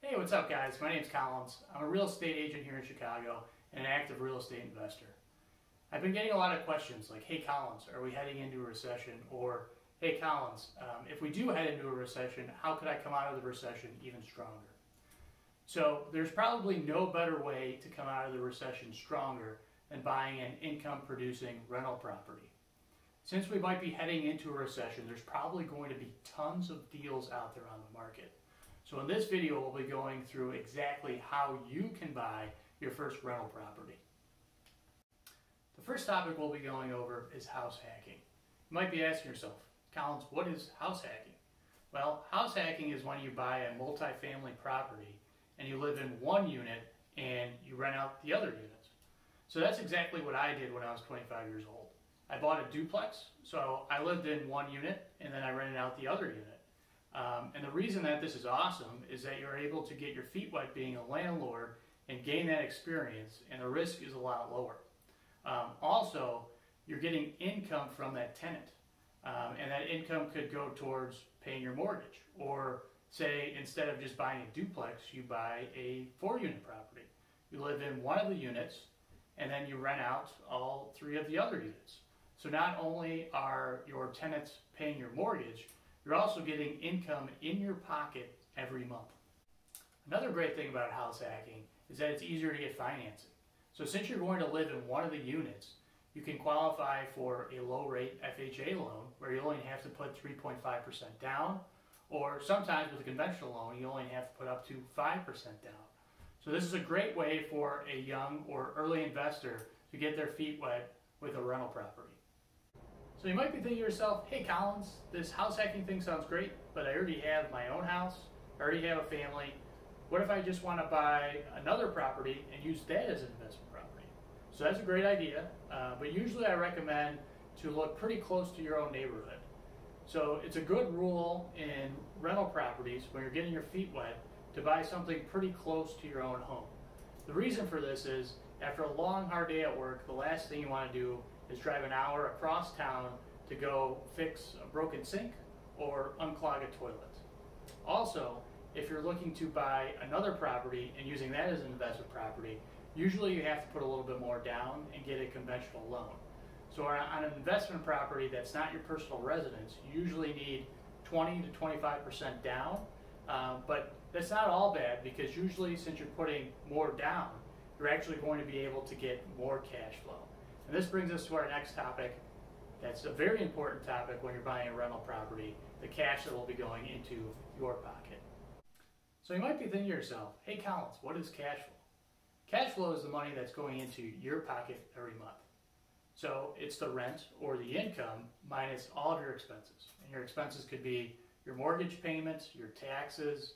Hey, what's up guys? My name's Collins. I'm a real estate agent here in Chicago and an active real estate investor. I've been getting a lot of questions like, hey Collins, are we heading into a recession? Or, hey Collins, if we do head into a recession, how could I come out of the recession even stronger? So there's probably no better way to come out of the recession stronger than buying an income producing rental property. Since we might be heading into a recession, there's probably going to be tons of deals out there on the market. So in this video, we'll be going through exactly how you can buy your first rental property. The first topic we'll be going over is house hacking. You might be asking yourself, Collins, what is house hacking? Well, house hacking is when you buy a multifamily property and you live in one unit and you rent out the other units. So that's exactly what I did when I was 25 years old. I bought a duplex, so I lived in one unit and then I rented out the other unit. And the reason that this is awesome is that you're able to get your feet wet being a landlord and gain that experience, and the risk is a lot lower. Also, you're getting income from that tenant, and that income could go towards paying your mortgage. Or say instead of just buying a duplex, you buy a 4-unit property. You live in one of the units and then you rent out all 3 of the other units. So not only are your tenants paying your mortgage, you're also getting income in your pocket every month. Another great thing about house hacking is that it's easier to get financing. So since you're going to live in one of the units, you can qualify for a low rate FHA loan where you only have to put 3.5% down, or sometimes with a conventional loan you only have to put up to 5% down. So this is a great way for a young or early investor to get their feet wet with a rental property. So you might be thinking to yourself, hey Collins, this house hacking thing sounds great, but I already have my own house, I already have a family. What if I just want to buy another property and use that as an investment property? So that's a great idea, but usually I recommend to look pretty close to your own neighborhood. So it's a good rule in rental properties when you're getting your feet wet to buy something pretty close to your own home. The reason for this is after a long hard day at work, the last thing you want to do is drive an hour across town to go fix a broken sink or unclog a toilet. Also, if you're looking to buy another property and using that as an investment property, usually you have to put a little bit more down and get a conventional loan. So on an investment property that's not your personal residence, you usually need 20 to 25% down, but that's not all bad because usually since you're putting more down, you're actually going to be able to get more cash flow. And this brings us to our next topic. That's a very important topic when you're buying a rental property, the cash that will be going into your pocket. So you might be thinking to yourself, hey Collins, what is cash flow? Cash flow is the money that's going into your pocket every month. So it's the rent or the income minus all of your expenses. And your expenses could be your mortgage payments, your taxes,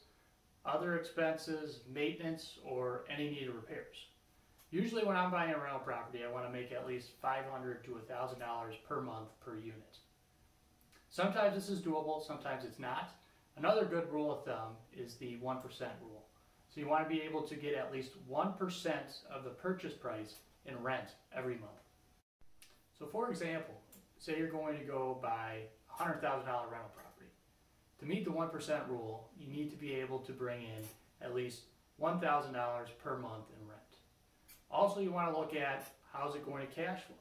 other expenses, maintenance, or any needed repairs. Usually when I'm buying a rental property, I want to make at least $500 to $1,000 per month per unit. Sometimes this is doable, sometimes it's not. Another good rule of thumb is the 1% rule. So you want to be able to get at least 1% of the purchase price in rent every month. So for example, say you're going to go buy a $100,000 rental property. To meet the 1% rule, you need to be able to bring in at least $1,000 per month in rent. Also, you want to look at how's it going to cash flow.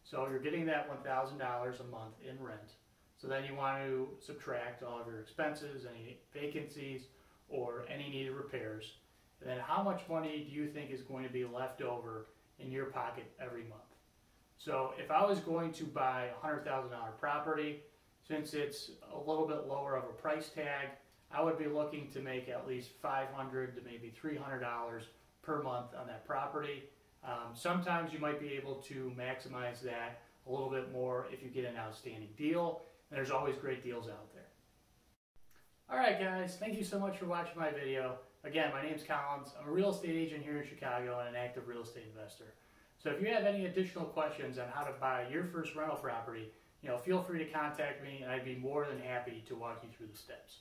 So you're getting that $1,000 a month in rent. So then you want to subtract all of your expenses, any vacancies, or any needed repairs. And then how much money do you think is going to be left over in your pocket every month? So if I was going to buy a $100,000 property, since it's a little bit lower of a price tag, I would be looking to make at least $500 to maybe $300 per month on that property. Sometimes you might be able to maximize that a little bit more if you get an outstanding deal, and there's always great deals out there. Alright guys, thank you so much for watching my video. Again, my name's Collins. I'm a real estate agent here in Chicago and an active real estate investor. So if you have any additional questions on how to buy your first rental property, feel free to contact me and I'd be more than happy to walk you through the steps.